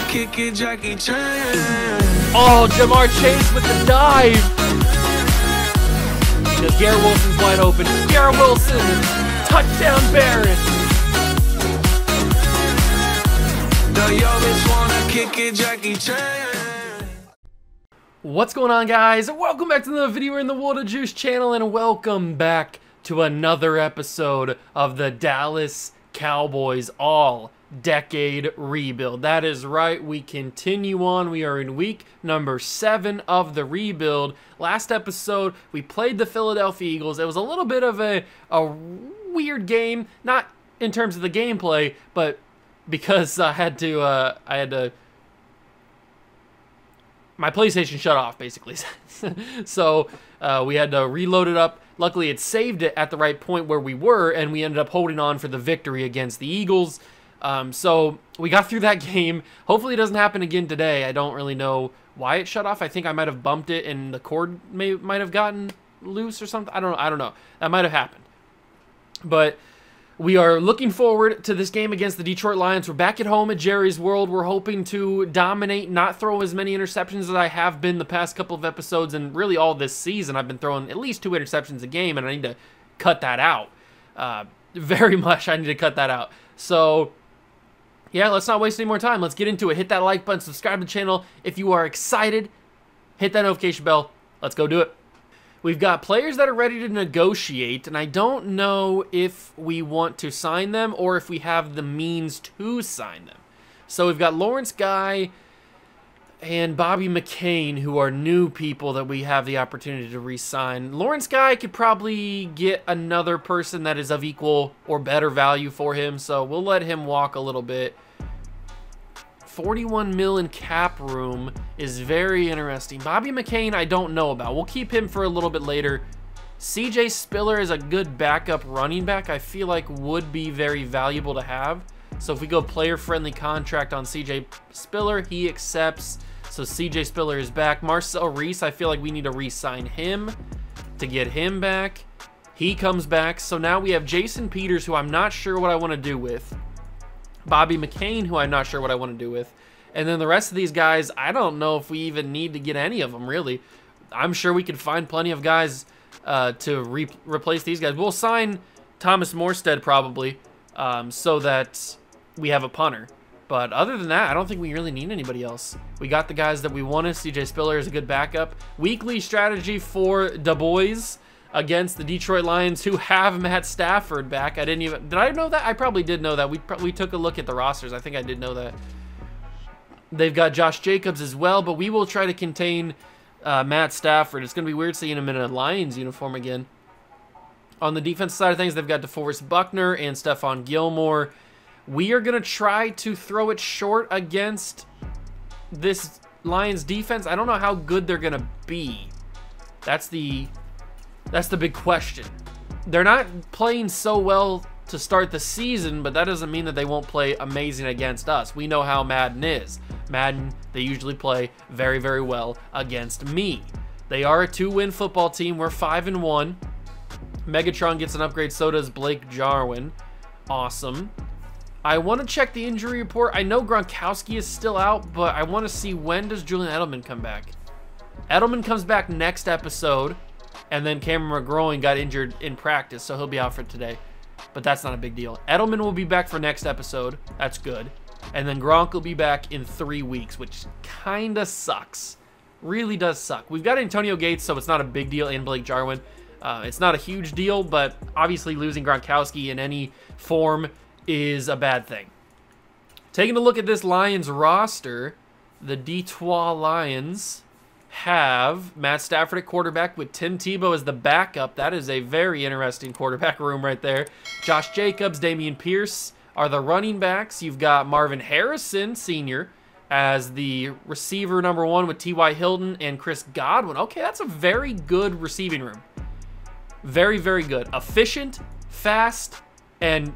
kick it, Jackie Chan. Oh, Jamar Chase with the dive. Because Garrett Wilson's wide open. Garrett Wilson, touchdown Barrett. The yo bitch wanna kick it, Jackie Chan. What's going on, guys? Welcome back to another video in the World of Juice channel, and welcome back to another episode of the Dallas Cowboys all-decade rebuild. That is right, we continue on. We are in week number 7 of the rebuild. Last episode, we played the Philadelphia Eagles. It was a little bit of a weird game, not in terms of the gameplay, but because I had to my PlayStation shut off, basically. So we had to reload it up. Luckily, it saved it at the right point where we were, and we ended up holding on for the victory against the Eagles. So we got through that game. Hopefully, it doesn't happen again today. I don't really know why it shut off. I think I might have bumped it, and the cord might have gotten loose or something. I don't know. That might have happened. But we are looking forward to this game against the Detroit Lions. We're back at home at Jerry's World. We're hoping to dominate, not throw as many interceptions as I have been the past couple of episodes, and really all this season. I've been throwing at least 2 interceptions a game, and I need to cut that out. Very much, I need to cut that out. So, yeah, let's not waste any more time. Let's get into it. Hit that like button, subscribe to the channel. If you are excited, hit that notification bell. Let's go do it. We've got players that are ready to negotiate, and I don't know if we want to sign them or if we have the means to sign them. So we've got Lawrence Guy and Bobby McCain, who are new people that we have the opportunity to re-sign. Lawrence Guy could probably get another person that is of equal or better value for him, so we'll let him walk a little bit. 41 mil in cap room is very interesting. Bobby McCain, I don't know about. We'll keep him for a little bit later. CJ Spiller is a good backup running back. I feel like would be very valuable to have. So if we go player-friendly contract on CJ Spiller, he accepts. So CJ Spiller is back. Marcel Reese, I feel like we need to re-sign him to get him back. He comes back. So now we have Jason Peters, who I'm not sure what I want to do with. Bobby McCain, who I'm not sure what I want to do with. And then the rest of these guys, I don't know if we even need to get any of them, really. I'm sure we could find plenty of guys to replace these guys. We'll sign Thomas Morstead, probably, so that we have a punter. But other than that, I don't think we really need anybody else. We got the guys that we wanted. CJ Spiller is a good backup. Weekly strategy for Du Bois against the Detroit Lions, who have Matt Stafford back. Did I know that? I probably did know that. We took a look at the rosters. I think I did know that. They've got Josh Jacobs as well, but we will try to contain Matt Stafford. It's going to be weird seeing him in a Lions uniform again. On the defensive side of things, they've got DeForest Buckner and Stephon Gilmore. We are going to try to throw it short against this Lions defense. I don't know how good they're going to be. That's the big question. They're not playing so well to start the season, but that doesn't mean that they won't play amazing against us. We know how Madden is. Madden, they usually play very, very well against me. They are a 2-win football team. We're 5-1. Megatron gets an upgrade, so does Blake Jarwin. Awesome. I want to check the injury report. I know Gronkowski is still out, but I want to see, when does Julian Edelman come back? Edelman comes back next episode. And then Cameron McGrowing got injured in practice, so he'll be out for today. But that's not a big deal. Edelman will be back for next episode. That's good. And then Gronk will be back in 3 weeks, which kind of sucks. Really does suck. We've got Antonio Gates, so it's not a big deal, and Blake Jarwin. It's not a huge deal, but obviously losing Gronkowski in any form is a bad thing. Taking a look at this Lions roster, the Detroit Lions have Matt Stafford at quarterback with Tim Tebow as the backup. That is a very interesting quarterback room right there. Josh Jacobs, Dameon Pierce are the running backs. You've got Marvin Harrison Sr. as the receiver number 1 with T.Y. Hilton and Chris Godwin. Okay, that's a very good receiving room. Very, very good. Efficient, fast, and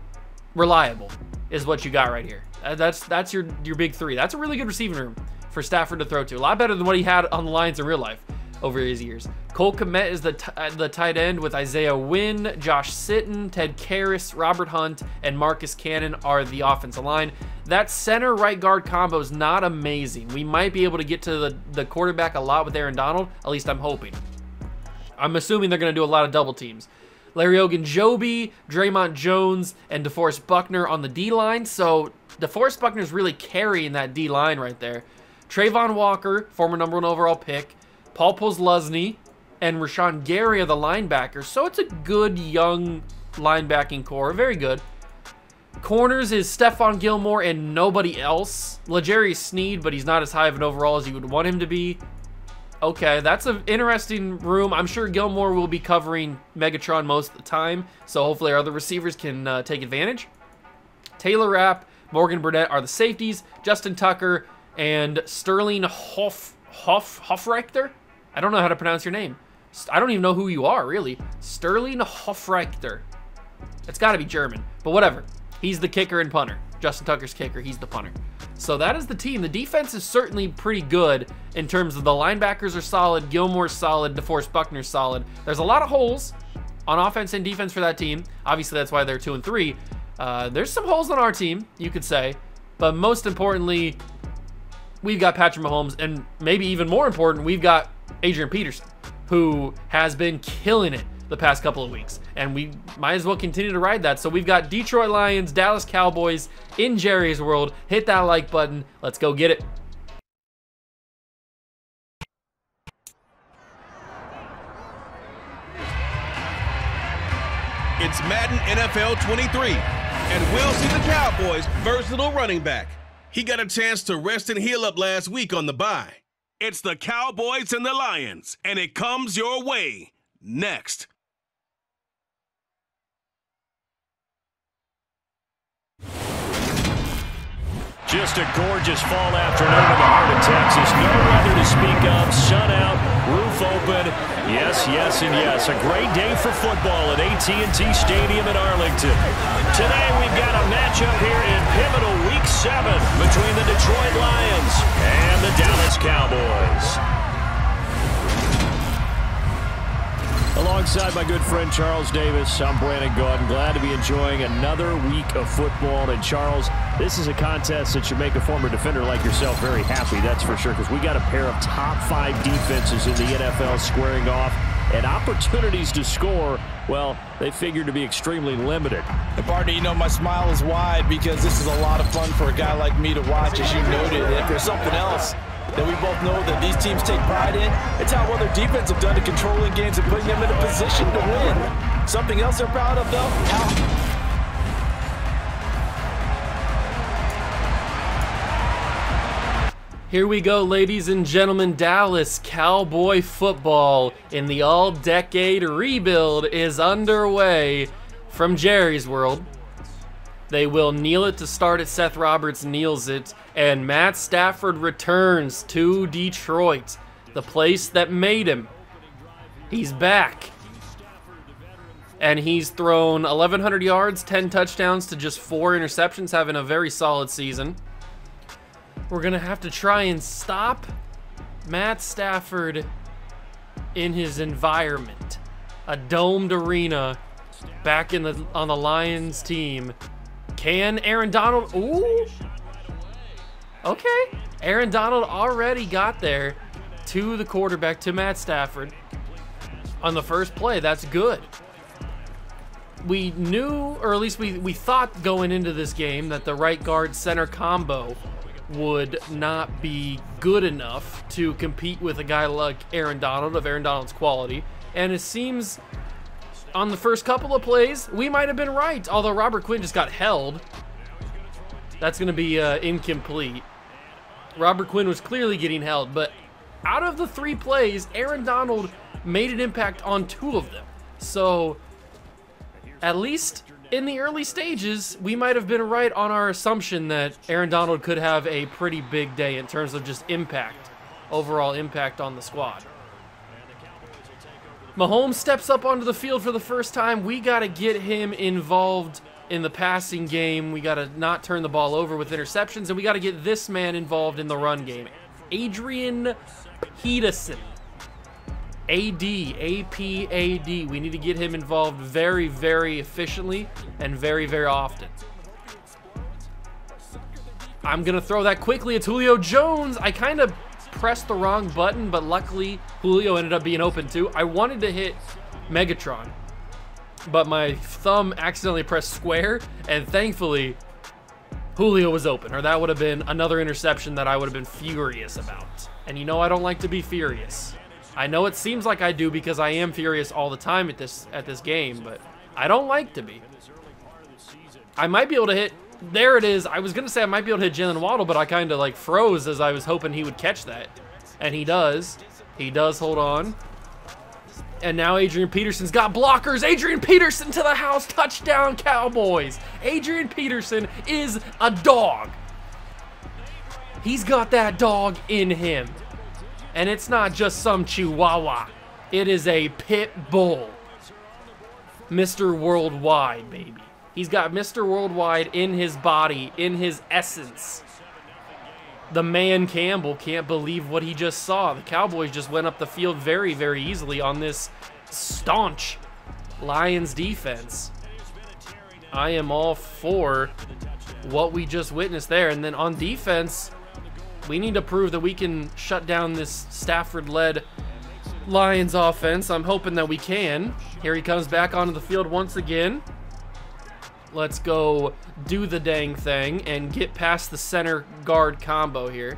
reliable is what you got right here. That's your big 3. That's a really good receiving room for Stafford to throw to. A lot better than what he had on the Lions in real life over his years. Cole Kmet is the tight end with Isaiah Wynn, Josh Sitton, Ted Karras, Robert Hunt, and Marcus Cannon are the offensive line. That center right guard combo is not amazing. We might be able to get to the quarterback a lot with Aaron Donald. At least I'm hoping. I'm assuming they're going to do a lot of double teams. Larry Ogunjobi, Draymond Jones, and DeForest Buckner on the D-line. So DeForest Buckner's really carrying that D-line right there. Trayvon Walker, former #1 overall pick. Paul Posluszny and Rashawn Gary are the linebackers. So it's a good young linebacking core. Very good. Corners is Stephon Gilmore and nobody else. L'Jarius Sneed, but he's not as high of an overall as you would want him to be. Okay, that's an interesting room. I'm sure Gilmore will be covering Megatron most of the time, so hopefully our other receivers can take advantage. Taylor Rapp, Morgan Burnett are the safeties. Justin Tucker and Sterling Hofrechter? I don't know how to pronounce your name. I don't even know who you are, really. Sterling Hofrechter. It's got to be German, but whatever. He's the kicker and punter. Justin Tucker's kicker, he's the punter. So that is the team. The defense is certainly pretty good in terms of the linebackers are solid, Gilmore's solid, DeForest Buckner's solid. There's a lot of holes on offense and defense for that team. Obviously, that's why they're 2-3. There's some holes on our team, you could say. But most importantly, we've got Patrick Mahomes, and maybe even more important, we've got Adrian Peterson, who has been killing it the past couple of weeks, and we might as well continue to ride that. So we've got Detroit Lions, Dallas Cowboys in Jerry's world. Hit that like button. Let's go get it. It's Madden NFL 23, and we'll see the Cowboys' versatile running back. He got a chance to rest and heal up last week on the bye. It's the Cowboys and the Lions, and it comes your way next. Just a gorgeous fall afternoon in the heart of Texas. No weather to speak of. Sun out, roof open. Yes, yes, and yes. A great day for football at AT&T Stadium in Arlington. Today we've got a matchup here in pivotal Week 7 between the Detroit Lions and the Dallas Cowboys. Alongside my good friend Charles Davis, I'm Brandon Gordon. Glad to be enjoying another week of football. And Charles, this is a contest that should make a former defender like yourself very happy, that's for sure, because we got a pair of top 5 defenses in the NFL squaring off, and opportunities to score, well, they figure to be extremely limited. And partner, you know, my smile is wide because this is a lot of fun for a guy like me to watch, as you noted. And if there's something else that we both know that these teams take pride in, it's how well their defense have done at controlling games and putting them in a position to win. Something else they're proud of, though, Here we go, ladies and gentlemen. Dallas Cowboy football in the all-decade rebuild is underway from Jerry's world. They will kneel it to start it. Seth Roberts kneels it. And Matt Stafford returns to Detroit, the place that made him. He's back. And he's thrown 1,100 yards, 10 touchdowns to just 4 interceptions, having a very solid season. We're going to have to try and stop Matt Stafford in his environment. A domed arena back on the Lions team. Can Aaron Donald... Ooh. Okay. Aaron Donald already got there to the quarterback, to Matt Stafford, on the first play. That's good. We knew, or at least we thought going into this game, that the right guard center combo would not be good enough to compete with a guy like Aaron Donald, of Aaron Donald's quality. And it seems on the first couple of plays, we might have been right, although Robert Quinn just got held. That's going to be incomplete. Robert Quinn was clearly getting held, but out of the 3 plays, Aaron Donald made an impact on 2 of them. So at least in the early stages, we might have been right on our assumption that Aaron Donald could have a pretty big day in terms of just impact, overall impact on the squad. Mahomes steps up onto the field for the first time. We got to get him involved in the passing game. We got to not turn the ball over with interceptions, and we got to get this man involved in the run game. Adrian Peterson. A-P-A-D. We need to get him involved very, very efficiently and very, very often. I'm going to throw that quickly. It's Julio Jones. I kind of pressed the wrong button, but luckily Julio ended up being open too. I wanted to hit Megatron, but my thumb accidentally pressed square, and thankfully Julio was open, or that would have been another interception that I would have been furious about. And you know I don't like to be furious. I know it seems like I do because I am furious all the time at this game, but I don't like to be. I might be able to hit, there it is. I was going to say I might be able to hit Jalen Waddle, but I kind of like froze as I was hoping he would catch that. And he does. He does hold on. And now Adrian Peterson's got blockers. Adrian Peterson to the house. Touchdown, Cowboys. Adrian Peterson is a dog. He's got that dog in him. And it's not just some chihuahua. It is a pit bull. Mr. Worldwide, baby. He's got Mr. Worldwide in his body, in his essence. The man Campbell can't believe what he just saw. The Cowboys just went up the field very, very easily on this staunch Lions defense. I am all for what we just witnessed there. And then on defense, we need to prove that we can shut down this Stafford-led Lions offense. I'm hoping that we can. Here he comes back onto the field once again. Let's go do the dang thing and get past the center guard combo here.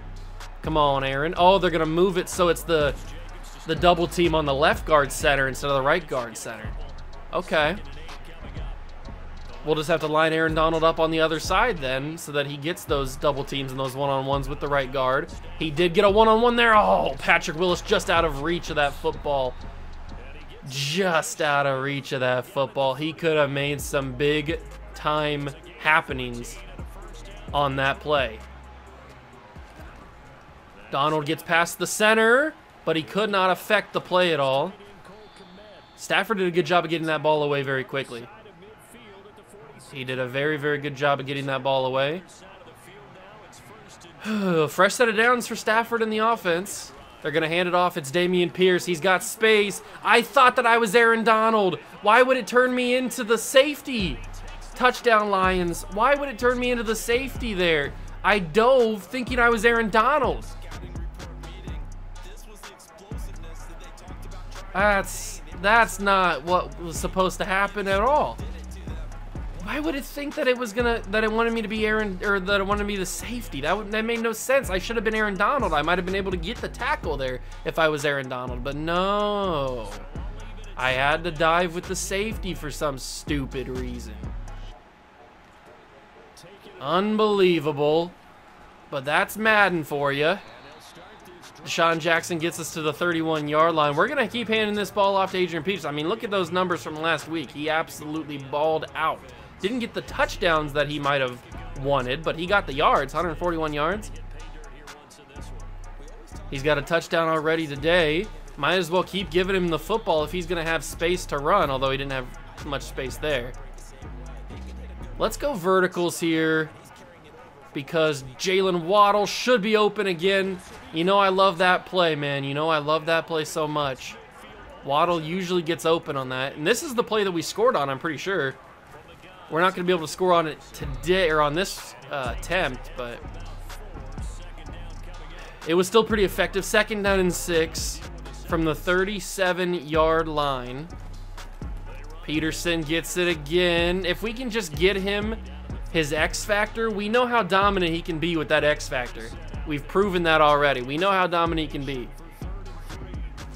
Come on, Aaron. Oh, they're going to move it so it's the double team on the left guard center instead of the right guard center. Okay. We'll just have to line Aaron Donald up on the other side then so that he gets those double teams and those one-on-ones with the right guard. He did get a one-on-one there. Oh, Patrick Willis just out of reach of that football. Just out of reach of that football. He could have made some big time happenings on that play. Donald gets past the center, but he could not affect the play at all. Stafford did a good job of getting that ball away very quickly. He did a very, very good job of getting that ball away. Fresh set of downs for Stafford in the offense. They're going to hand it off. It's Dameon Pierce. He's got space. I thought that I was Aaron Donald. Why would it turn me into the safety? Touchdown, Lions. Why would it turn me into the safety there? I dove thinking I was Aaron Donald. That's not what was supposed to happen at all. Why would it think that it was that it wanted me to be Aaron, or that it wanted me to be the safety? That made no sense. I should have been Aaron Donald. I might have been able to get the tackle there if I was Aaron Donald, but no. I had to dive with the safety for some stupid reason. Unbelievable. But that's Madden for you. Deshaun Jackson gets us to the 31-yard line. We're going to keep handing this ball off to Adrian Peterson. I mean, look at those numbers from last week. He absolutely balled out. Didn't get the touchdowns that he might have wanted, but he got the yards, 141 yards. He's got a touchdown already today. Might as well keep giving him the football if he's going to have space to run, although he didn't have much space there. Let's go verticals here because Jalen Waddle should be open again. You know I love that play, man. You know I love that play so much. Waddle usually gets open on that. And this is the play that we scored on, I'm pretty sure. We're not going to be able to score on it today, or on this attempt, but it was still pretty effective. 2nd down and 6 from the 37-yard line. Peterson gets it again. If we can just get him his X factor, we know how dominant he can be with that X factor. We've proven that already. We know how dominant he can be.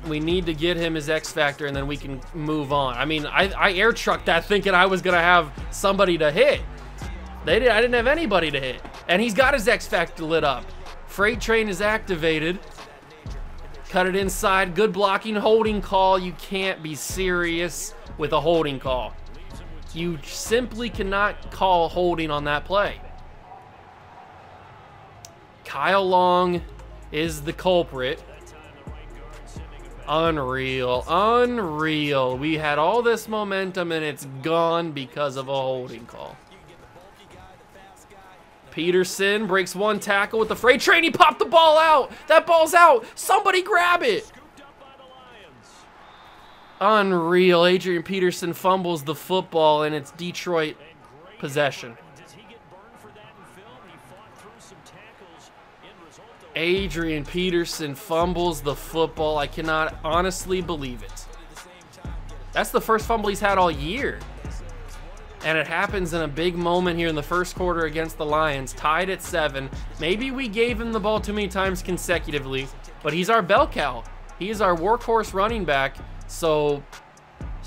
We need to get him his X factor, and then we can move on. I mean, I air trucked that thinking I was going to have somebody to hit. I didn't have anybody to hit. And he's got his X factor lit up. Freight train is activated. Cut it inside. Good blocking, holding call. You can't be serious with a holding call. You simply cannot call holding on that play. Kyle Long is the culprit. Unreal. Unreal. We had all this momentum and it's gone because of a holding call. Peterson breaks one tackle with the freight train. He popped the ball out. That ball's out. Somebody grab it. Unreal. Adrian Peterson fumbles the football and it's Detroit possession. Adrian Peterson fumbles the football. I cannot honestly believe it. That's the first fumble he's had all year. And it happens in a big moment here in the first quarter against the Lions, tied at 7. Maybe we gave him the ball too many times consecutively, but he's our bell cow. He is our workhorse running back. So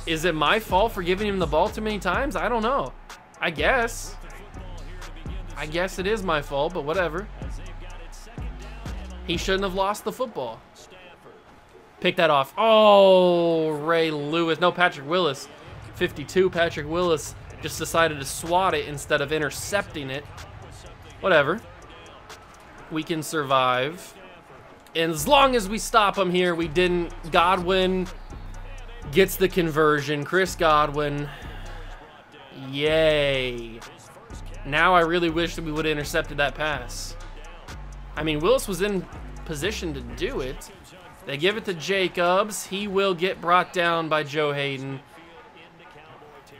is it my fault for giving him the ball too many times? I don't know. I guess it is my fault, but whatever. He shouldn't have lost the football. Pick that off. Oh, Ray Lewis. No, Patrick Willis. 52, Patrick Willis just decided to swat it instead of intercepting it. Whatever. We can survive. And as long as we stop him here, we didn't. Godwin gets the conversion. Chris Godwin. Yay. Now I really wish that we would have intercepted that pass. I mean, Willis was in position to do it. They give it to Jacobs. He will get brought down by Joe Hayden.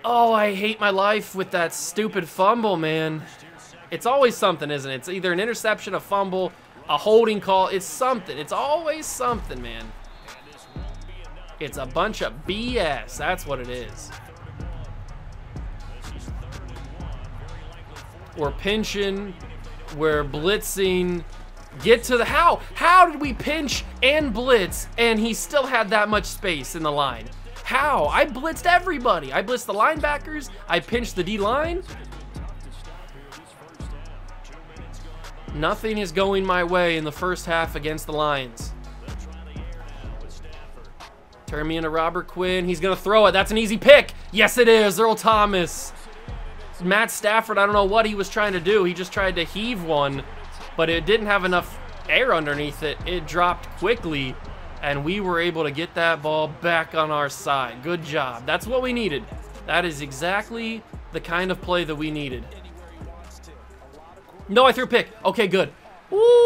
Oh, I hate my life with that stupid fumble, man. It's always something, isn't it? It's either an interception, a fumble, a holding call. It's something. It's always something, man. It's a bunch of BS. That's what it is. We're pinching. We're blitzing. Get to the... How did we pinch and blitz and he still had that much space in the line? How? I blitzed everybody. I blitzed the linebackers. I pinched the D-line. Nothing is going my way in the first half against the Lions. Turn me into Robert Quinn. He's going to throw it. That's an easy pick. Yes, it is. Earl Thomas. Matt Stafford, I don't know what he was trying to do. He just tried to heave one, but it didn't have enough air underneath it. It dropped quickly, and we were able to get that ball back on our side. Good job. That's what we needed. That is exactly the kind of play that we needed. No, I threw a pick. Okay, good. Ooh,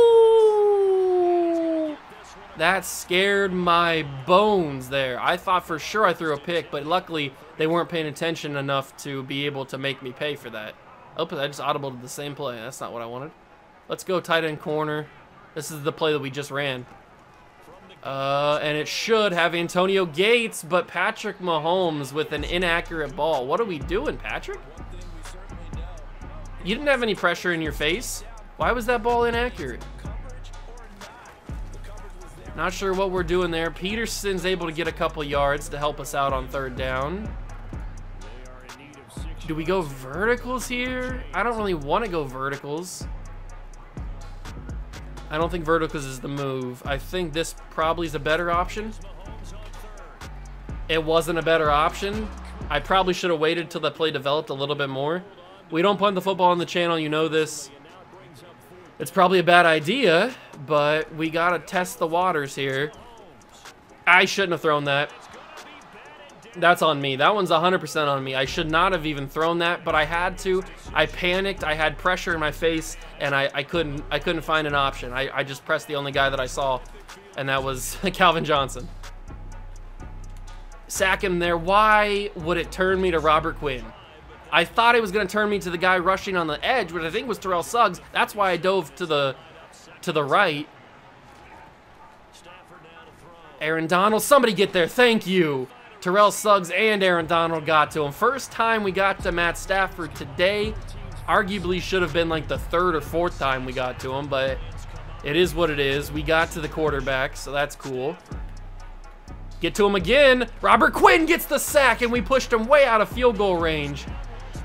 that scared my bones there. I thought for sure I threw a pick, but luckily they weren't paying attention enough to be able to make me pay for that. Oh, I just audibled the same play. That's not what I wanted. Let's go tight end corner. This is the play that we just ran. And it should have Antonio Gates, but Patrick Mahomes with an inaccurate ball. What are we doing, Patrick? You didn't have any pressure in your face. Why was that ball inaccurate? Not sure what we're doing there. Peterson's able to get a couple yards to help us out on third down. Do we go verticals here? I don't really want to go verticals. I don't think verticals is the move. I think this probably is a better option. It wasn't a better option. I probably should have waited till the play developed a little bit more. We don't punt the football on the channel, you know this. It's probably a bad idea, but we gotta test the waters here. I shouldn't have thrown that. That's on me. That one's 100% on me. I should not have even thrown that, but I had to. I panicked. I had pressure in my face, and I couldn't find an option. I just pressed the only guy that I saw, and that was Calvin Johnson. Sack him there. Why would it turn me to Robert Quinn? I thought it was going to turn me to the guy rushing on the edge, which I think was Terrell Suggs. That's why I dove to the right. Aaron Donald, somebody get there. Thank you. Terrell Suggs and Aaron Donald got to him. First time we got to Matt Stafford today. Arguably should have been like the third or fourth time we got to him, but it is what it is. We got to the quarterback, so that's cool. Get to him again. Robert Quinn gets the sack, and we pushed him way out of field goal range.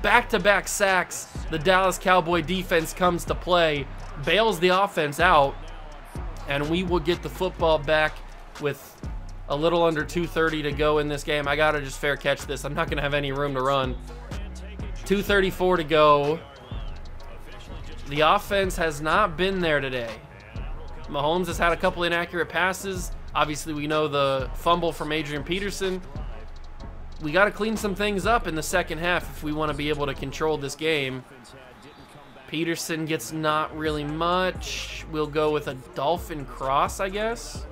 Back-to-back sacks. The Dallas Cowboy defense comes to play, bails the offense out, and we will get the football back with a little under 2:30 to go in this game. I gotta just fair catch this. I'm not gonna have any room to run. 2:34 to go. The offense has not been there today. Mahomes has had a couple inaccurate passes. Obviously, we know the fumble from Adrian Peterson. We got to clean some things up in the second half if we want to be able to control this game. Peterson gets not really much. We'll go with a Dolphin cross, I guess.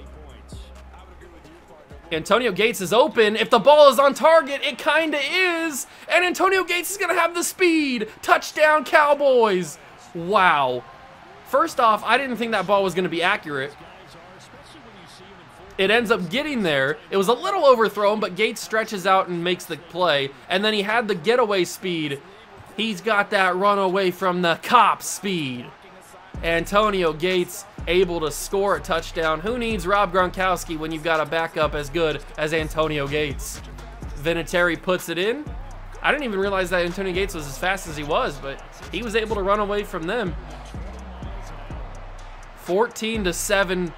Antonio Gates is open. If the ball is on target, it kind of is. And Antonio Gates is going to have the speed. Touchdown, Cowboys. Wow. First off, I didn't think that ball was going to be accurate. It ends up getting there. It was a little overthrown, but Gates stretches out and makes the play. And then he had the getaway speed. He's got that run away from the cop speed. Antonio Gates able to score a touchdown. Who needs Rob Gronkowski when you've got a backup as good as Antonio Gates? Vinatieri puts it in. I didn't even realize that Antonio Gates was as fast as he was, but he was able to run away from them. 14-7.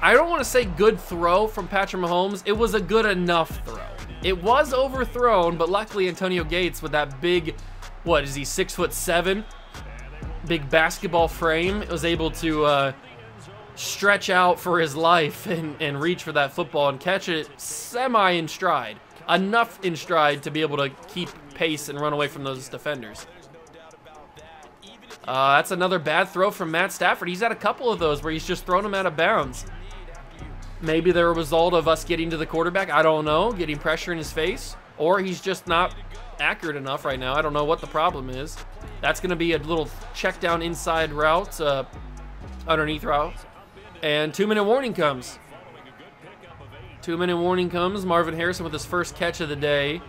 I don't want to say good throw from Patrick Mahomes. It was a good enough throw. It was overthrown, but luckily Antonio Gates with that big, what is he, 6'7", big basketball frame, was able to stretch out for his life and reach for that football and catch it semi in stride. Enough in stride to be able to keep pace and run away from those defenders. That's another bad throw from Matt Stafford. He's had a couple of those where he's just thrown them out of bounds. Maybe they're a result of us getting to the quarterback. I don't know, getting pressure in his face. Or he's just not accurate enough right now. I don't know what the problem is. That's going to be a little check down inside route, underneath route. And 2-minute warning comes. 2-minute warning comes. Marvin Harrison with his first catch of the day.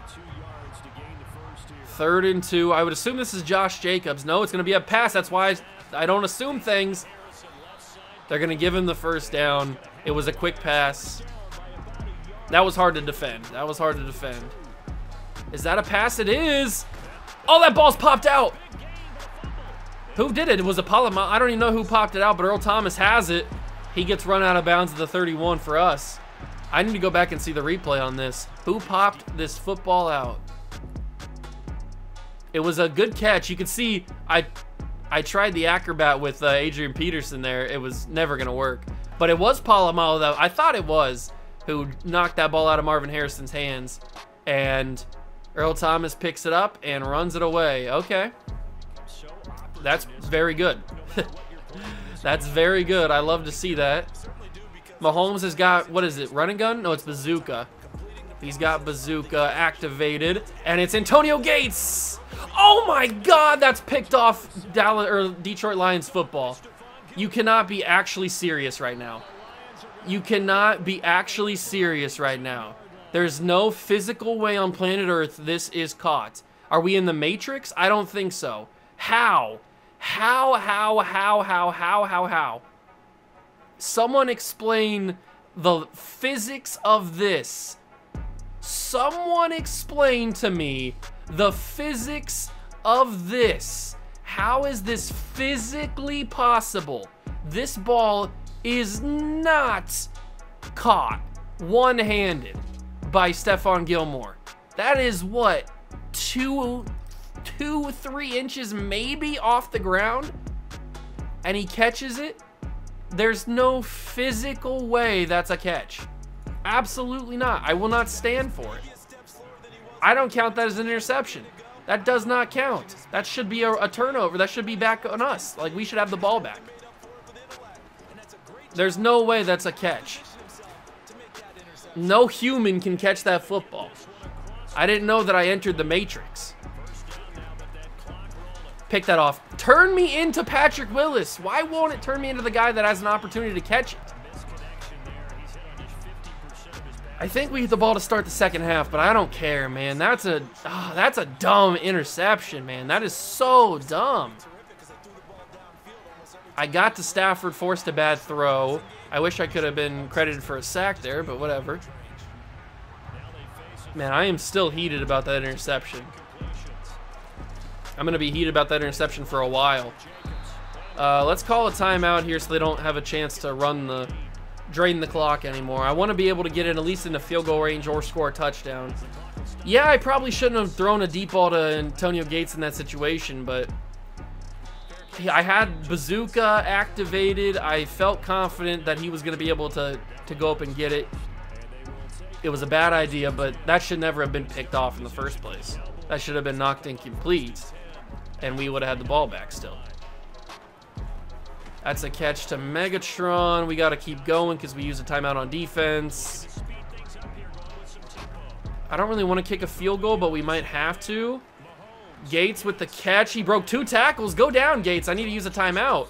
3rd and 2. I would assume this is Josh Jacobs. No, it's going to be a pass. That's why I don't assume things. They're going to give him the first down. It was a quick pass. That was hard to defend. That was hard to defend. Is that a pass? It is. Oh, that ball's popped out. Who did it? It was a Palama. I don't even know who popped it out, but Earl Thomas has it. He gets run out of bounds at the 31 for us. I need to go back and see the replay on this. Who popped this football out? It was a good catch. You can see I tried the acrobat with Adrian Peterson there. It was never going to work. But it was Palomalo, though. I thought it was, who knocked that ball out of Marvin Harrison's hands. And Earl Thomas picks it up and runs it away. Okay. That's very good. That's very good. I love to see that. Mahomes has got, what is it, running gun? No, it's bazooka. He's got bazooka activated, and it's Antonio Gates. Oh my God, that's picked off Detroit Lions football. You cannot be actually serious right now. You cannot be actually serious right now. There's no physical way on planet Earth this is caught. Are we in the Matrix? I don't think so. How? How? Someone explain the physics of this. Someone explain to me the physics of this. How is this physically possible? This ball is not caught one-handed by Stephon Gilmore. That is what, 2-3 inches maybe off the ground, and he catches it? There's no physical way that's a catch. Absolutely not. I will not stand for it. I don't count that as an interception. That does not count. That should be a turnover. That should be back on us. Like, we should have the ball back. There's no way that's a catch. No human can catch that football. I didn't know that I entered the Matrix. Pick that off. Turn me into Patrick Willis. Why won't it turn me into the guy that has an opportunity to catch it? I think we get the ball to start the second half, but I don't care, man. That's a dumb interception, man. That is so dumb. I got to Stafford, forced a bad throw. I wish I could have been credited for a sack there, but whatever. Man, I am still heated about that interception. I'm going to be heated about that interception for a while. Let's call a timeout here so they don't have a chance to drain the clock anymore. I want to be able to get in at least into field goal range or score a touchdown. Yeah, I probably shouldn't have thrown a deep ball to Antonio Gates in that situation, but I had bazooka activated. I felt confident that he was going to be able to go up and get it. It was a bad idea, but that should never have been picked off in the first place. That should have been knocked incomplete, and we would have had the ball back still. That's a catch to Megatron. We got to keep going because we use a timeout on defense. I don't really want to kick a field goal, but we might have to. Gates with the catch. He broke 2 tackles. Go down, Gates. I need to use a timeout.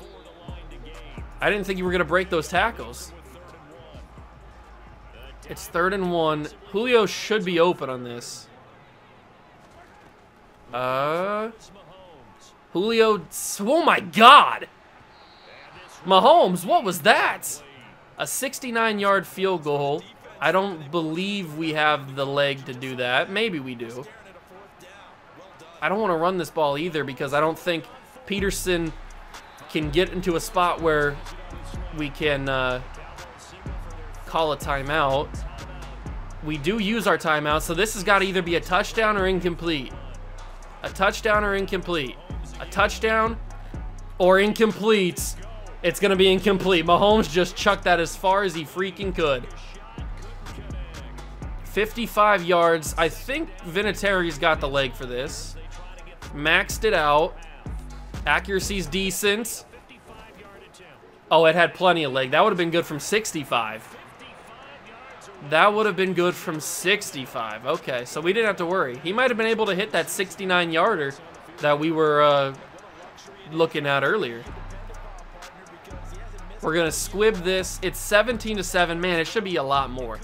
I didn't think you were going to break those tackles. It's 3rd and 1. Julio should be open on this. Julio, oh my God! Mahomes, what was that? A 69-yard field goal. I don't believe we have the leg to do that. Maybe we do. I don't want to run this ball either because I don't think Peterson can get into a spot where we can call a timeout. We do use our timeout, so this has got to either be a touchdown or incomplete. A touchdown or incomplete. A touchdown or incomplete. It's going to be incomplete. Mahomes just chucked that as far as he freaking could. 55 yards. I think Vinatieri's got the leg for this. Maxed it out. Accuracy's decent. Oh, it had plenty of leg. That would have been good from 65. That would have been good from 65. Okay, so we didn't have to worry. He might have been able to hit that 69-yarder that we were looking at earlier. We're going to squib this. It's 17-7. Man, it should be a lot more.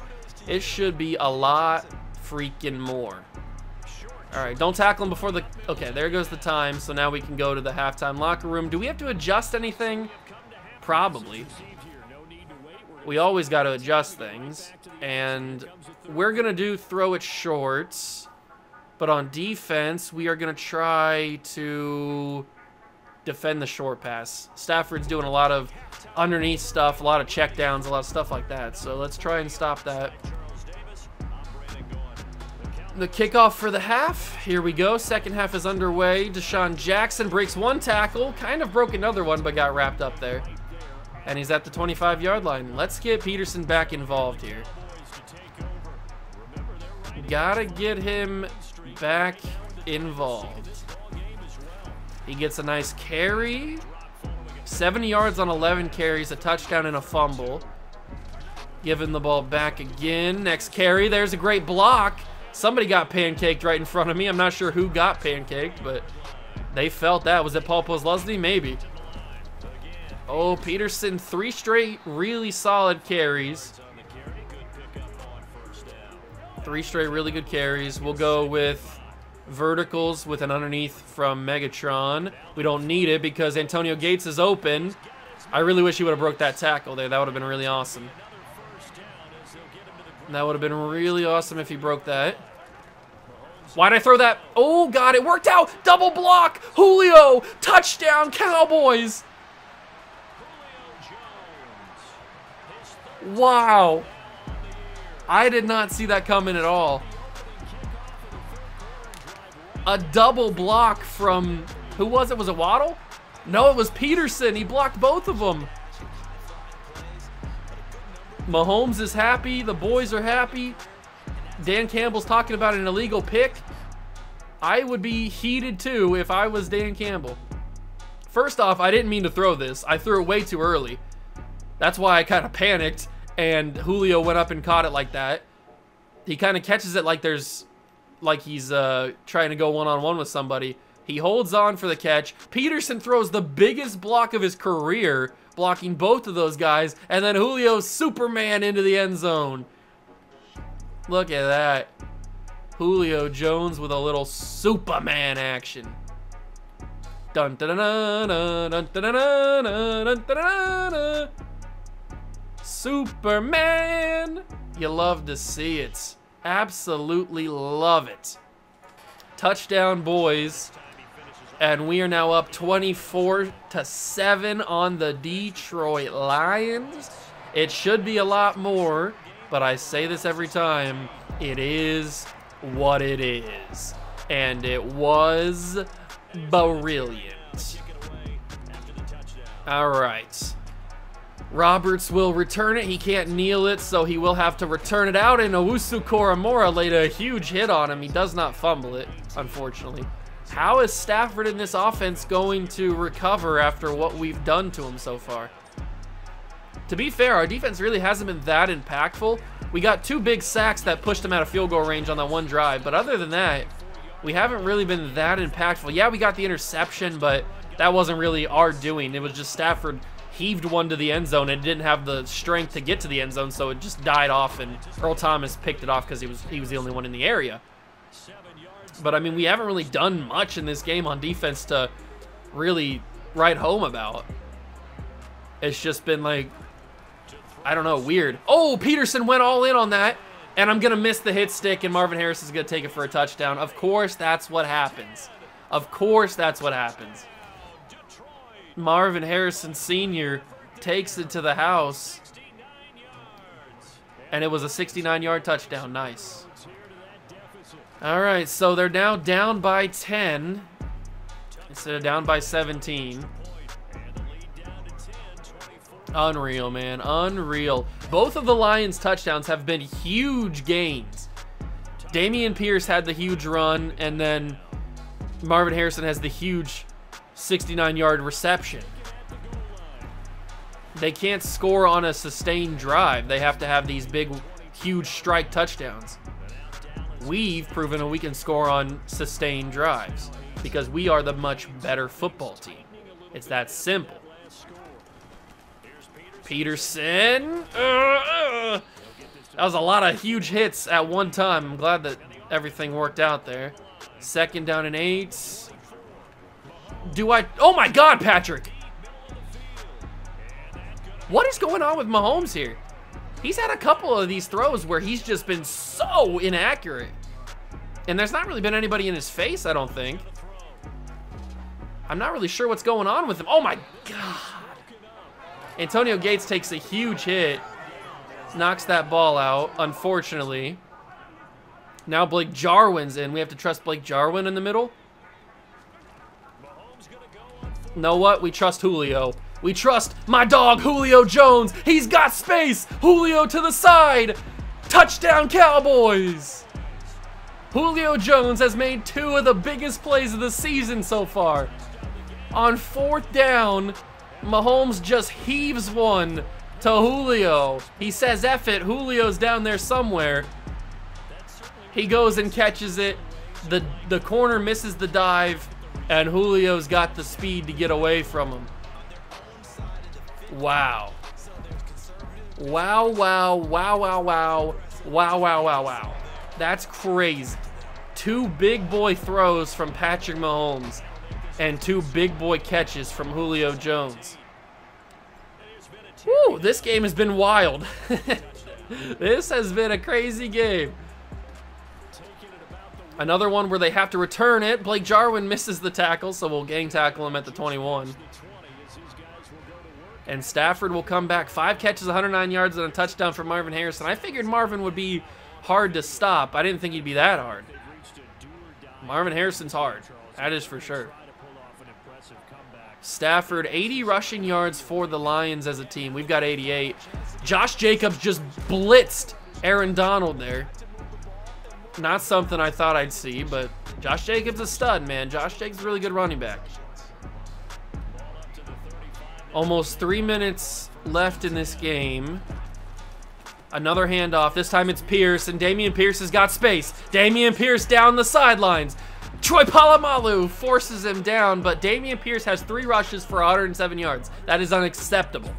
It should be a lot freaking more. All right, don't tackle him before the... Okay, there goes the time. So now we can go to the halftime locker room. Do we have to adjust anything? Probably. We always got to adjust things. And we're going to do throw it short. But on defense, we are going to try to defend the short pass. Stafford's doing a lot of underneath stuff, a lot of checkdowns, a lot of stuff like that. So let's try and stop that. The kickoff for the half. Here we go. Second half is underway. Deshaun Jackson breaks one tackle. Kind of broke another one, but got wrapped up there. And he's at the 25-yard line. Let's get Peterson back involved here. Gotta get him back involved. He gets a nice carry. 70 yards on 11 carries, a touchdown and a fumble. Giving the ball back again. Next carry, there's a great block. Somebody got pancaked right in front of me. I'm not sure who got pancaked, but they felt that. Was it Paul Posluszny? Maybe. Oh, Peterson, 3 straight really solid carries. 3 straight really good carries. We'll go with verticals with an underneath from Megatron. We don't need it because Antonio Gates is open. I really wish he would have broke that tackle there. That would have been really awesome. That would have been really awesome if he broke that. Why'd I throw that? Oh, God, it worked out. Double block. Julio. Touchdown, Cowboys. Wow. I did not see that coming at all. A double block from, who was it? Was it Waddle? No, it was Peterson. He blocked both of them. Mahomes is happy. The boys are happy. Dan Campbell's talking about an illegal pick. I would be heated too if I was Dan Campbell. First off, I didn't mean to throw this. I threw it way too early. That's why I kind of panicked and Julio went up and caught it like that. He kind of catches it like he's trying to go one-on-one with somebody. He holds on for the catch. Peterson throws the biggest block of his career, blocking both of those guys, and then Julio Superman into the end zone. Look at that. Julio Jones with a little Superman action. Dun dun dun dun dun dun dun dun dun dun. Superman. You love to see it. Absolutely love it. Touchdown, boys. And we are now up 24-7 on the Detroit Lions. It should be a lot more, but I say this every time. It is what it is. And it was brilliant. All right. Roberts will return it. He can't kneel it, so he will have to return it out. And Owusu Koromora laid a huge hit on him. He does not fumble it, unfortunately. How is Stafford in this offense going to recover after what we've done to him so far? To be fair, our defense really hasn't been that impactful. We got 2 big sacks that pushed him out of field goal range on that one drive. But other than that, we haven't really been that impactful. Yeah, we got the interception, but that wasn't really our doing. It was just Stafford heaved one to the end zone and didn't have the strength to get to the end zone, so it just died off, and Earl Thomas picked it off because he was the only one in the area. But I mean, we haven't really done much in this game on defense to really write home about. It's just been like, I don't know, weird. Oh, Peterson went all in on that, and I'm gonna miss the hit stick, and Marvin Harris is gonna take it for a touchdown. Of course, that's what happens. Of course, that's what happens. Marvin Harrison Sr. takes it to the house, and it was a 69-yard touchdown. Nice. All right, so they're now down by 10 instead of down by 17. Unreal, man, unreal. Both of the Lions' touchdowns have been huge gains. Dameon Pierce had the huge run, and then Marvin Harrison has the huge 69-yard reception. They can't score on a sustained drive. They have to have these big, huge strike touchdowns. We've proven that we can score on sustained drives because we are the much better football team. It's that simple. Peterson. That was a lot of huge hits at one time. I'm glad that everything worked out there. 2nd down and 8. Oh my God, Patrick. What is going on with Mahomes here? He's had a couple of these throws where he's just been so inaccurate. And there's not really been anybody in his face, I don't think. I'm not really sure what's going on with him. Oh my God. Antonio Gates takes a huge hit. Knocks that ball out, unfortunately. Now Blake Jarwin's in. We have to trust Blake Jarwin in the middle. Know what? We trust Julio. We trust my dog, Julio Jones. He's got space. Julio to the side. Touchdown, Cowboys. Julio Jones has made 2 of the biggest plays of the season so far. On 4th down, Mahomes just heaves one to Julio. He says, F it, Julio's down there somewhere. He goes and catches it. The corner misses the dive, and Julio's got the speed to get away from him. Wow. Wow, wow, wow, wow, wow. Wow, wow, wow, wow. That's crazy. 2 big boy throws from Patrick Mahomes and 2 big boy catches from Julio Jones. Woo, this game has been wild. This has been a crazy game. Another one where they have to return it. Blake Jarwin misses the tackle, so we'll gang tackle him at the 21. And Stafford will come back. 5 catches, 109 yards, and a touchdown for Marvin Harrison. I figured Marvin would be hard to stop. I didn't think he'd be that hard. Marvin Harrison's hard. That is for sure. Stafford, 80 rushing yards for the Lions as a team. We've got 88. Josh Jacobs just blitzed Aaron Donald there. Not something I thought I'd see, but Josh Jacobs is a stud, man. Josh Jacobs is a really good running back. Almost 3 minutes left in this game. Another handoff. This time it's Pierce, and Dameon Pierce has got space. Dameon Pierce down the sidelines. Troy Polamalu forces him down, but Dameon Pierce has 3 rushes for 107 yards. That is unacceptable.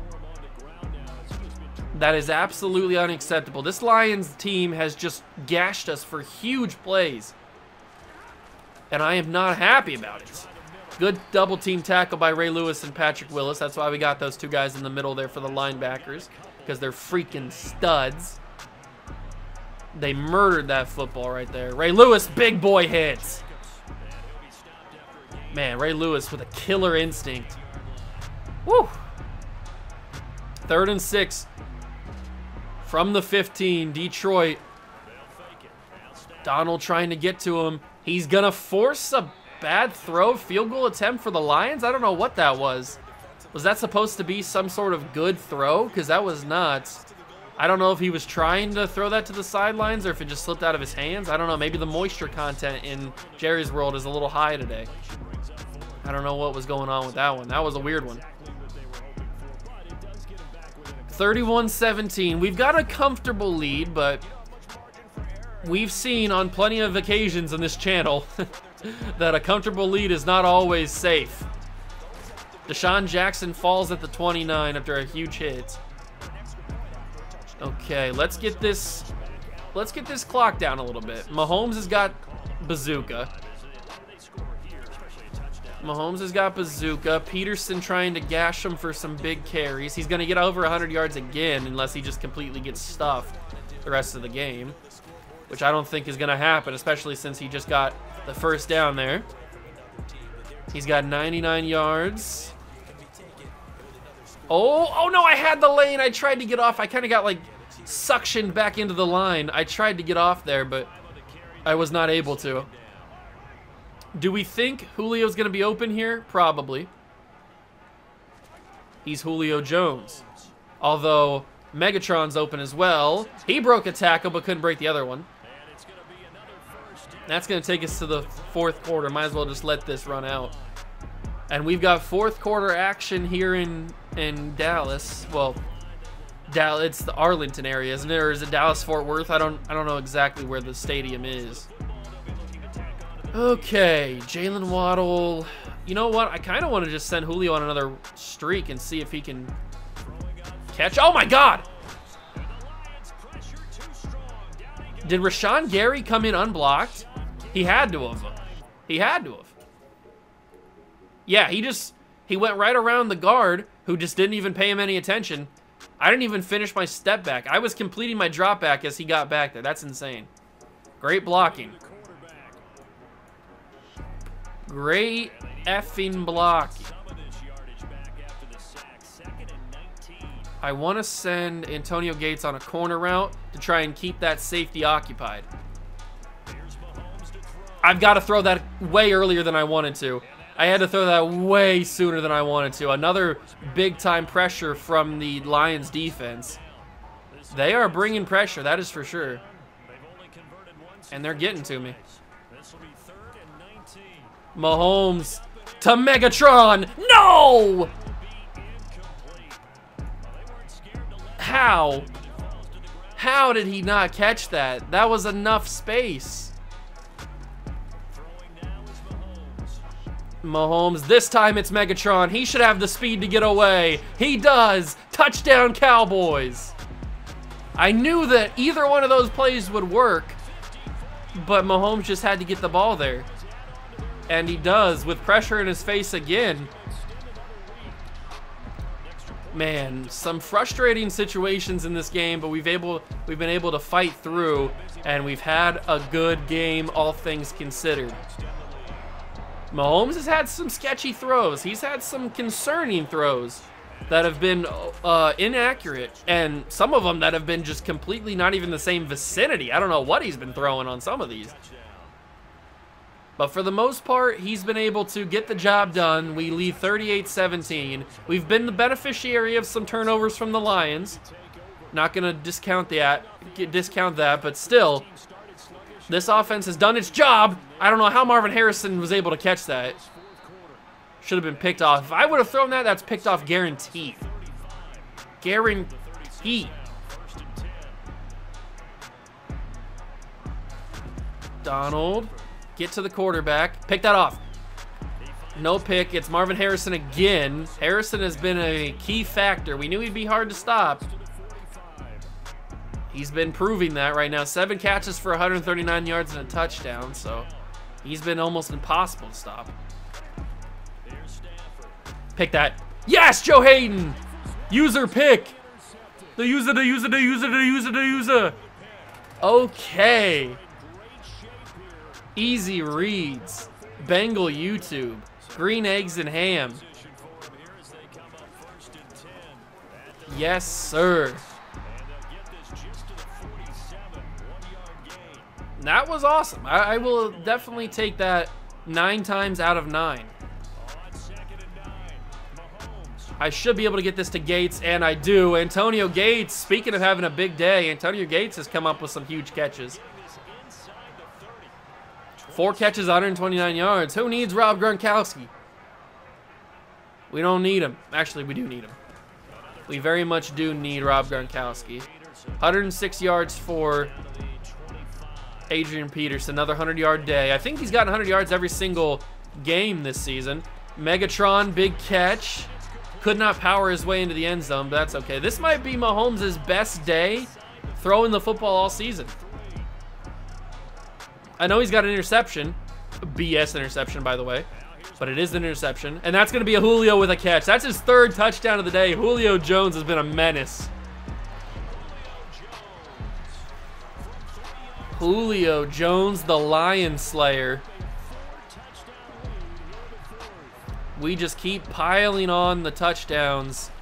That is absolutely unacceptable. This Lions team has just gashed us for huge plays, and I am not happy about it. Good double team tackle by Ray Lewis and Patrick Willis. That's why we got those 2 guys in the middle there for the linebackers, because they're freaking studs. They murdered that football right there. Ray Lewis, big boy hits. Man, Ray Lewis with a killer instinct. Woo! 3rd and 6 from the 15, Detroit. Donald trying to get to him. He's gonna force a bad throw, field goal attempt for the Lions. I don't know what that was. Was that supposed to be some sort of good throw? Because that was nuts. I don't know if he was trying to throw that to the sidelines or if it just slipped out of his hands. I don't know. Maybe the moisture content in Jerry's world is a little high today. I don't know what was going on with that one. That was a weird one. 31-17. We've got a comfortable lead, but we've seen on plenty of occasions in this channel that a comfortable lead is not always safe. Deshaun Jackson falls at the 29 after a huge hit. Okay, let's get this clock down a little bit. Mahomes has got bazooka. Peterson trying to gash him for some big carries. He's going to get over 100 yards again unless he just completely gets stuffed the rest of the game, which I don't think is going to happen, especially since he just got the first down there. He's got 99 yards. Oh no, I had the lane. I tried to get off. I kind of got like suctioned back into the line. I tried to get off there, but I was not able to. Do we think Julio's going to be open here? Probably. He's Julio Jones. Although Megatron's open as well. He broke a tackle but couldn't break the other one. That's going to take us to the fourth quarter. Might as well just let this run out. And we've got fourth quarter action here in Dallas. Well, it's the Arlington area, isn't it? Or is it Dallas-Fort Worth? I don't know exactly where the stadium is. Okay, Jalen Waddle. You know what? I kind of want to just send Julio on another streak and see if he can catch. Oh my God! Did Rashawn Gary come in unblocked? He had to have. He had to have. Yeah, he went right around the guard who just didn't even pay him any attention. I didn't even finish my step back. I was completing my drop back as he got back there. That's insane. Great blocking. Great effing blocking. I want to send Antonio Gates on a corner route to try and keep that safety occupied. I've got to throw that way earlier than I wanted to. I had to throw that way sooner than I wanted to. Another big-time pressure from the Lions defense. They are bringing pressure, that is for sure. And they're getting to me. Mahomes to Megatron. No! How? How did he not catch that? That was enough space. Mahomes, this time it's Megatron. He should have the speed to get away. He does. Touchdown, Cowboys. I knew that either one of those plays would work, but Mahomes just had to get the ball there. And he does, with pressure in his face again. Man, some frustrating situations in this game, but we've been able to fight through, and we've had a good game, all things considered. Mahomes has had some sketchy throws. He's had some concerning throws that have been inaccurate, and some of them that have been just completely not even the same vicinity. I don't know what he's been throwing on some of these. But for the most part, he's been able to get the job done. We lead 38-17. We've been the beneficiary of some turnovers from the Lions. Not going to discount that, but still, this offense has done its job. I don't know how Marvin Harrison was able to catch that. Should have been picked off. If I would have thrown that, that's picked off guaranteed. Guaranteed. Donald. Get to the quarterback. Pick that off. No pick. It's Marvin Harrison again. Harrison has been a key factor. We knew he'd be hard to stop. He's been proving that right now. 7 catches for 139 yards and a touchdown, so he's been almost impossible to stop. Pick that. Yes, Joe Hayden! User pick. The user. Okay. Easy reads. Bengal YouTube. Green eggs and ham. Yes, sir. That was awesome. I will definitely take that 9 times out of 9. I should be able to get this to Gates, and I do. Antonio Gates, speaking of having a big day, Antonio Gates has come up with some huge catches. 4 catches, 129 yards. Who needs Rob Gronkowski? We don't need him. Actually, we do need him. We very much do need Rob Gronkowski. 106 yards for Adrian Peterson. Another 100-yard day. I think he's gotten 100 yards every single game this season. Megatron, big catch. Could not power his way into the end zone, but that's okay. This might be Mahomes' best day throwing the football all season. I know he's got an interception. A BS interception, by the way. But it is an interception. And that's going to be a Julio with a catch. That's his 3rd touchdown of the day. Julio Jones has been a menace. Julio Jones, the Lion Slayer. We just keep piling on the touchdowns.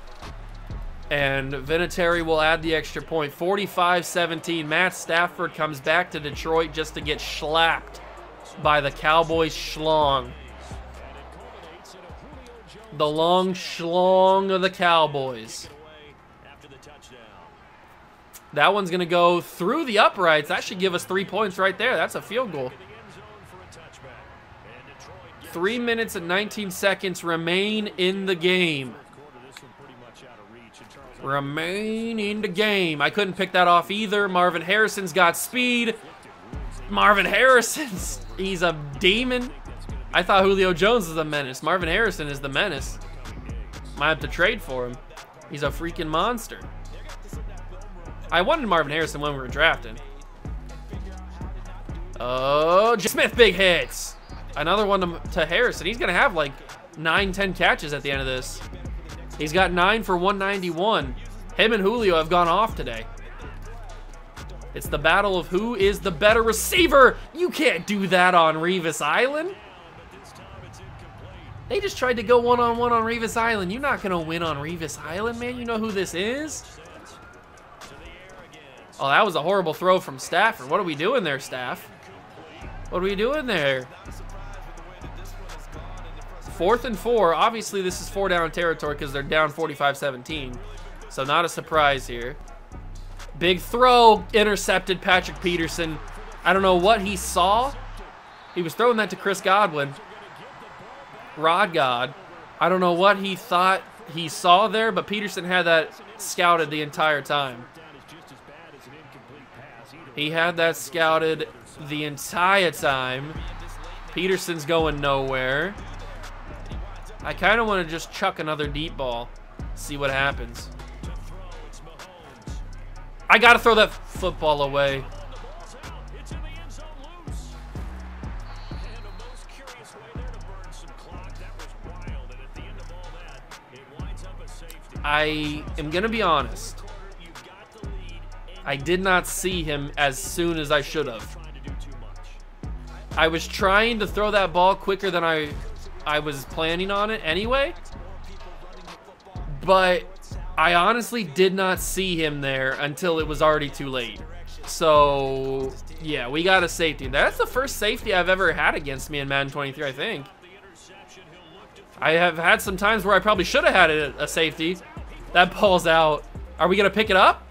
And Vinatieri will add the extra point. 45-17. Matt Stafford comes back to Detroit just to get schlapped by the Cowboys schlong. The long schlong of the Cowboys. That one's going to go through the uprights. That should give us 3 points right there. That's a field goal. 3 minutes and 19 seconds remain in the game. Remain in the game. I couldn't pick that off either. Marvin Harrison's got speed. Marvin Harrison's, he's a demon. I thought Julio Jones was a menace. Marvin Harrison is the menace. Might have to trade for him. He's a freaking monster. I wanted Marvin Harrison when we were drafting. Oh, Smith, big hits. Another one to Harrison. He's going to have like 9-10 catches at the end of this. He's got 9 for 191. Him and Julio have gone off today. It's the battle of who is the better receiver. You can't do that on Revis Island. They just tried to go one-on-one on Revis Island. You're not going to win on Revis Island, man. You know who this is? Oh, that was a horrible throw from Stafford. What are we doing there, Staff? What are we doing there? 4th and 4. Obviously, this is 4-down territory because they're down 45-17. So not a surprise here. Big throw. Intercepted Patrick Peterson. I don't know what he saw. He was throwing that to Chris Godwin. Rod God. I don't know what he thought he saw there, but Peterson had that scouted the entire time. He had that scouted the entire time. Peterson's going nowhere. I kind of want to just chuck another deep ball. See what happens. I got to throw that football away. I am going to be honest. I did not see him as soon as I should have. I was trying to throw that ball quicker than I was planning on it anyway. But I honestly did not see him there until it was already too late. So, yeah, we got a safety. That's the first safety I've ever had against me in Madden 23, I think. I have had some times where I probably should have had a safety. That ball's out. Are we going to pick it up?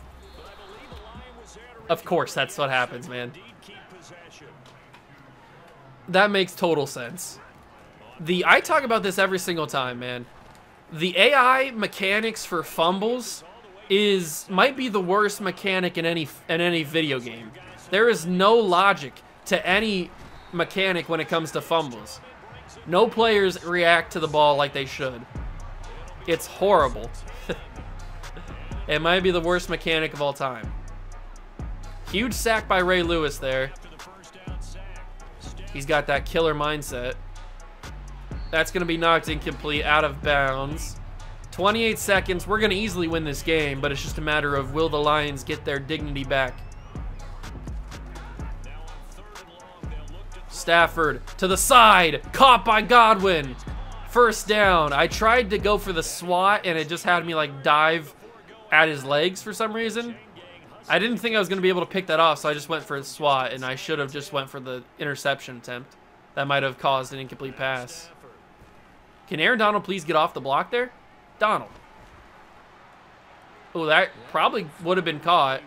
Of course, that's what happens, man. That makes total sense. I talk about this every single time, man. The AI mechanics for fumbles might be the worst mechanic in any video game. There is no logic to any mechanic when it comes to fumbles. No players react to the ball like they should. It's horrible. It might be the worst mechanic of all time. Huge sack by Ray Lewis there. He's got that killer mindset. That's going to be knocked incomplete, out of bounds. 28 seconds. We're going to easily win this game, but it's just a matter of will the Lions get their dignity back. Stafford to the side. Caught by Godwin. First down. I tried to go for the swat, and it just had me like dive at his legs for some reason. I didn't think I was going to be able to pick that off, so I just went for a swat, and I should have just went for the interception attempt. That might have caused an incomplete pass. Can Aaron Donald please get off the block there? Donald. Oh, that probably would have been caught.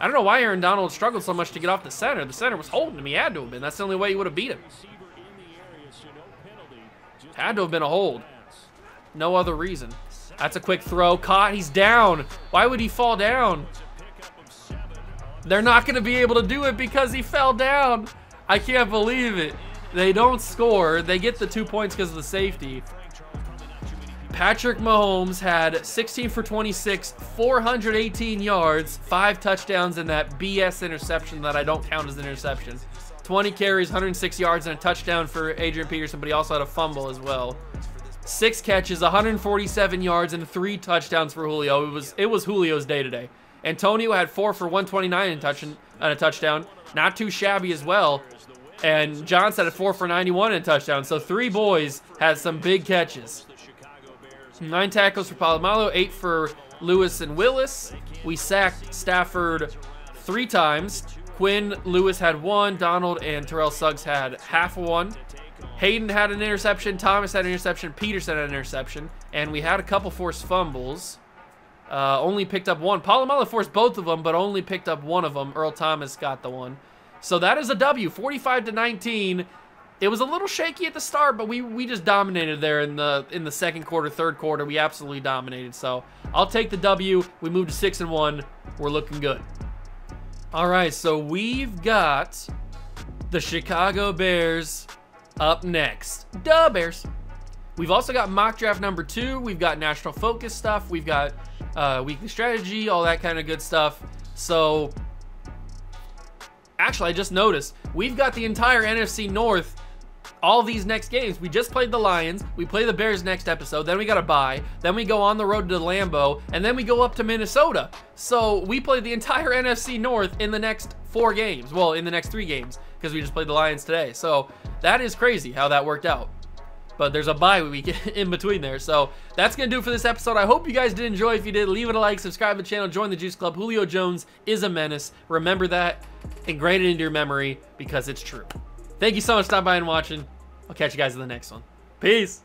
I don't know why Aaron Donald struggled so much to get off the center. The center was holding him. He had to have been. That's the only way he would have beat him. Had to have been a hold. No other reason. That's a quick throw. Caught. He's down. Why would he fall down? They're not going to be able to do it because he fell down. I can't believe it. They don't score. They get the 2 points because of the safety. Patrick Mahomes had 16 for 26, 418 yards, 5 touchdowns, and that BS interception that I don't count as an interception. 20 carries, 106 yards, and a touchdown for Adrian Peterson, but he also had a fumble as well. 6 catches, 147 yards, and 3 touchdowns for Julio. It was Julio's day today. Antonio had 4 for 129 and a touchdown. Not too shabby as well. And Johnson had 4 for 91 and a touchdown. So 3 boys had some big catches. 9 tackles for Polamalu, 8 for Lewis and Willis. We sacked Stafford 3 times. Quinn Lewis had 1. Donald and Terrell Suggs had half of 1. Hayden had an interception. Thomas had an interception. Peterson had an interception. And we had a couple forced fumbles. Only picked up 1. Polamalu forced both of them, but only picked up 1 of them. Earl Thomas got the 1. So that is a W, 45-19. It was a little shaky at the start, but we just dominated there in the second quarter, third quarter. We absolutely dominated. So I'll take the W. We moved to 6-1. We're looking good. All right, so we've got the Chicago Bears up next. Duh, Bears. We've also got mock draft number 2. We've got national focus stuff. We've got weekly strategy, all that kind of good stuff. So actually, I just noticed we've got the entire NFC North. All these next games. We just played the Lions. We play the Bears next episode. Then we got a bye. Then we go on the road to Lambeau. And then we go up to Minnesota. So we play the entire NFC North in the next 4 games. Well, in the next 3 games. Because we just played the Lions today. So that is crazy how that worked out. But there's a bye week in between there. So that's going to do it for this episode. I hope you guys did enjoy. If you did, leave it a like, subscribe to the channel, join the Juice Club. Julio Jones is a menace. Remember that. Ingrain it into your memory because it's true. Thank you so much for stopping by and watching. I'll catch you guys in the next one. Peace.